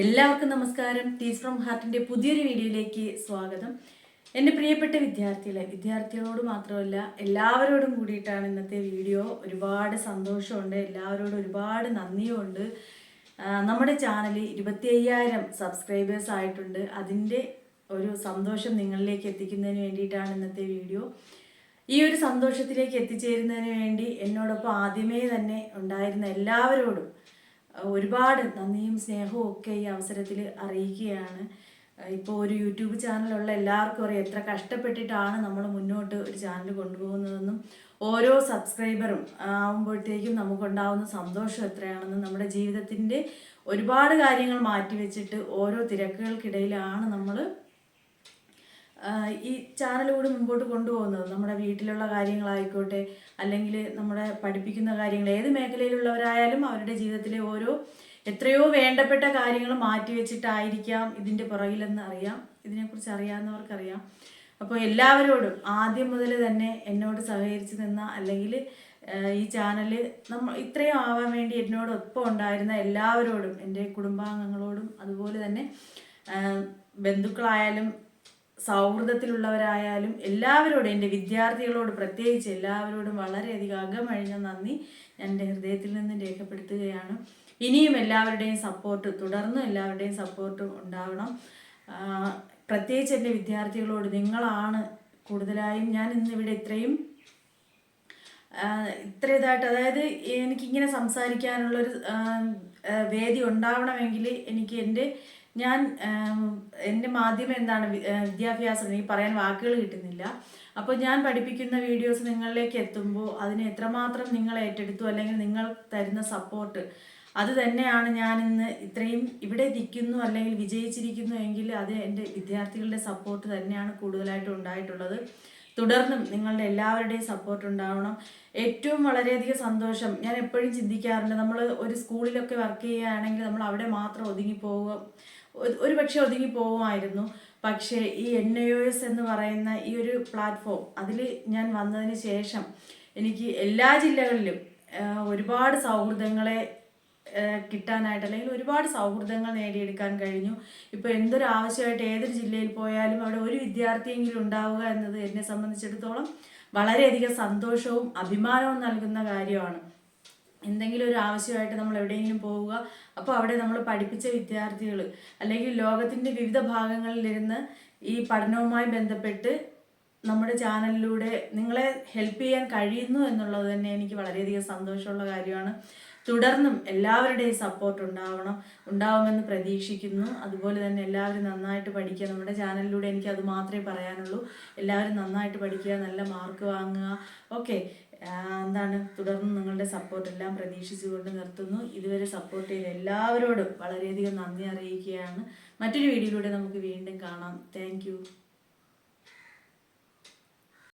എല്ലാവർക്കും നമസ്കാരം. ടീസ് ഫ്രം ഹാർട്ടിൻ്റെ പുതിയൊരു വീഡിയോയിലേക്ക് സ്വാഗതം. എൻ്റെ പ്രിയപ്പെട്ട വിദ്യാർത്ഥികളോട് മാത്രമല്ല എല്ലാവരോടും കൂടിയിട്ടാണ് ഇന്നത്തെ വീഡിയോ. ഒരുപാട് സന്തോഷമുണ്ട്, എല്ലാവരോടും ഒരുപാട് നന്ദിയുമുണ്ട്. നമ്മുടെ ചാനൽ 25,000 സബ്സ്ക്രൈബേഴ്സ് ആയിട്ടുണ്ട്. അതിൻ്റെ ഒരു സന്തോഷം നിങ്ങളിലേക്ക് എത്തിക്കുന്നതിന് വേണ്ടിയിട്ടാണ് ഇന്നത്തെ വീഡിയോ. ഈ ഒരു സന്തോഷത്തിലേക്ക് എത്തിച്ചേരുന്നതിന് വേണ്ടി എന്നോടൊപ്പം ആദ്യമേ തന്നെ ഉണ്ടായിരുന്ന എല്ലാവരോടും ഒരുപാട് നന്ദിയും സ്നേഹവും ഒക്കെ ഈ അവസരത്തിൽ അറിയിക്കുകയാണ്. ഇപ്പോൾ ഒരു യൂട്യൂബ് ചാനലുള്ള എല്ലാവർക്കും അറിയാം എത്ര കഷ്ടപ്പെട്ടിട്ടാണ് നമ്മൾ മുന്നോട്ട് ഒരു ചാനൽ കൊണ്ടുപോകുന്നതെന്നും ഓരോ സബ്സ്ക്രൈബറും ആകുമ്പോഴത്തേക്കും നമുക്കുണ്ടാകുന്ന സന്തോഷം എത്രയാണെന്നും നമ്മുടെ ജീവിതത്തിൻ്റെ ഒരുപാട് കാര്യങ്ങൾ മാറ്റിവെച്ചിട്ട് ഓരോ തിരക്കുകൾക്കിടയിലാണ് നമ്മൾ ഈ ചാനൽ കൂടി മുമ്പോട്ട് കൊണ്ടുപോകുന്നത്. നമ്മുടെ വീട്ടിലുള്ള കാര്യങ്ങളായിക്കോട്ടെ, അല്ലെങ്കിൽ നമ്മുടെ പഠിപ്പിക്കുന്ന കാര്യങ്ങൾ, ഏത് മേഖലയിലുള്ളവരായാലും അവരുടെ ജീവിതത്തിലെ എത്രയോ വേണ്ടപ്പെട്ട കാര്യങ്ങൾ മാറ്റിവെച്ചിട്ടായിരിക്കാം ഇതിൻ്റെ പുറകിലെന്ന് അറിയാം. ഇതിനെക്കുറിച്ച് അറിയാവുന്നവർക്കറിയാം. അപ്പോൾ എല്ലാവരോടും ആദ്യം മുതൽ തന്നെ എന്നോട് സഹകരിച്ച് നിന്ന, അല്ലെങ്കിൽ ഈ ചാനൽ ഇത്രയും ആവാൻ വേണ്ടി എന്നോടൊപ്പം ഉണ്ടായിരുന്ന എല്ലാവരോടും, എൻ്റെ കുടുംബാംഗങ്ങളോടും, അതുപോലെ തന്നെ ബന്ധുക്കളായാലും സൗഹൃദത്തിലുള്ളവരായാലും എല്ലാവരോടും, എൻ്റെ വിദ്യാർത്ഥികളോട് പ്രത്യേകിച്ച് എല്ലാവരോടും വളരെയധികം അകമഴിഞ്ഞ നന്ദി ഞാൻ എൻ്റെ ഹൃദയത്തിൽ നിന്ന് രേഖപ്പെടുത്തുകയാണ്. ഇനിയും എല്ലാവരുടെയും സപ്പോർട്ട്, തുടർന്നും എല്ലാവരുടെയും സപ്പോർട്ട് ഉണ്ടാവണം. പ്രത്യേകിച്ച് എൻ്റെ വിദ്യാർത്ഥികളോട്, നിങ്ങളാണ് കൂടുതലായും ഞാൻ ഇന്നിവിടെ ഇത്രയും ഇതായിട്ട്, അതായത് എനിക്കിങ്ങനെ സംസാരിക്കാനുള്ളൊരു വേദി ഉണ്ടാവണമെങ്കിൽ എനിക്ക് എൻ്റെ മാധ്യമം എന്താണ്, വിദ്യാഭ്യാസം. എനിക്ക് പറയാൻ വാക്കുകൾ കിട്ടുന്നില്ല. അപ്പോൾ ഞാൻ പഠിപ്പിക്കുന്ന വീഡിയോസ് നിങ്ങളിലേക്ക് എത്തുമ്പോൾ അതിന് എത്രമാത്രം നിങ്ങൾ ഏറ്റെടുത്തു, അല്ലെങ്കിൽ നിങ്ങൾ തരുന്ന സപ്പോർട്ട്, അത് തന്നെയാണ് ഞാൻ ഇന്ന് ഇത്രയും ഇവിടെ നിൽക്കുന്നു അല്ലെങ്കിൽ വിജയിച്ചിരിക്കുന്നു എങ്കിൽ അത് എൻ്റെ വിദ്യാർത്ഥികളുടെ സപ്പോർട്ട് തന്നെയാണ് കൂടുതലായിട്ടും ഉണ്ടായിട്ടുള്ളത്. തുടർന്നും നിങ്ങളുടെ എല്ലാവരുടെയും സപ്പോർട്ട് ഉണ്ടാവണം. ഏറ്റവും വളരെയധികം സന്തോഷം ഞാൻ എപ്പോഴും ചിന്തിക്കാറുണ്ട്, നമ്മൾ ഒരു സ്കൂളിലൊക്കെ വർക്ക് ചെയ്യുകയാണെങ്കിൽ നമ്മൾ അവിടെ മാത്രം ഒരുപക്ഷെ ഒതുങ്ങി പോകുമായിരുന്നു. പക്ഷേ ഈ NIOS എന്ന് പറയുന്ന ഈ ഒരു പ്ലാറ്റ്ഫോം, അതിൽ ഞാൻ വന്നതിന് ശേഷം എനിക്ക് എല്ലാ ജില്ലകളിലും ഒരുപാട് സൗഹൃദങ്ങളെ കിട്ടാനായിട്ട്, അല്ലെങ്കിൽ ഒരുപാട് സൗഹൃദങ്ങൾ നേടിയെടുക്കാൻ കഴിഞ്ഞു. ഇപ്പോൾ എന്തൊരു ആവശ്യമായിട്ട് ഏതൊരു ജില്ലയിൽ പോയാലും അവിടെ ഒരു വിദ്യാർത്ഥിയെങ്കിലും ഉണ്ടാവുക എന്നത് എന്നെ സംബന്ധിച്ചിടത്തോളം വളരെയധികം സന്തോഷവും അഭിമാനവും നൽകുന്ന കാര്യമാണ്. എന്തെങ്കിലും ഒരു ആവശ്യമായിട്ട് നമ്മൾ എവിടെയെങ്കിലും പോവുക, അപ്പോൾ അവിടെ നമ്മൾ പഠിപ്പിച്ച വിദ്യാർത്ഥികൾ, അല്ലെങ്കിൽ ലോകത്തിൻ്റെ വിവിധ ഭാഗങ്ങളിലിരുന്ന് ഈ പഠനവുമായി ബന്ധപ്പെട്ട് നമ്മുടെ ചാനലിലൂടെ നിങ്ങളെ ഹെൽപ്പ് ചെയ്യാൻ കഴിയുന്നു എന്നുള്ളത് തന്നെ എനിക്ക് വളരെയധികം സന്തോഷമുള്ള കാര്യമാണ്. തുടർന്നും എല്ലാവരുടെയും സപ്പോർട്ട് ഉണ്ടാവുമെന്ന് പ്രതീക്ഷിക്കുന്നു. അതുപോലെ തന്നെ എല്ലാവരും നന്നായിട്ട് പഠിക്കുക. നമ്മുടെ ചാനലിലൂടെ എനിക്ക് അത് മാത്രമേ പറയാനുള്ളൂ. എല്ലാവരും നന്നായിട്ട് പഠിക്കുക, നല്ല മാർക്ക് വാങ്ങുക. ഓക്കെ, തുടർന്ന് നിങ്ങളുടെ സപ്പോർട്ടെല്ലാം പ്രതീക്ഷിച്ചുകൊണ്ട് നിർത്തുന്നു. ഇതുവരെ സപ്പോർട്ട് ചെയ്ത എല്ലാവരോടും വളരെയധികം നന്ദി അറിയിക്കുകയാണ്. മറ്റൊരു വീഡിയോയിലൂടെ നമുക്ക് വീണ്ടും കാണാം. താങ്ക്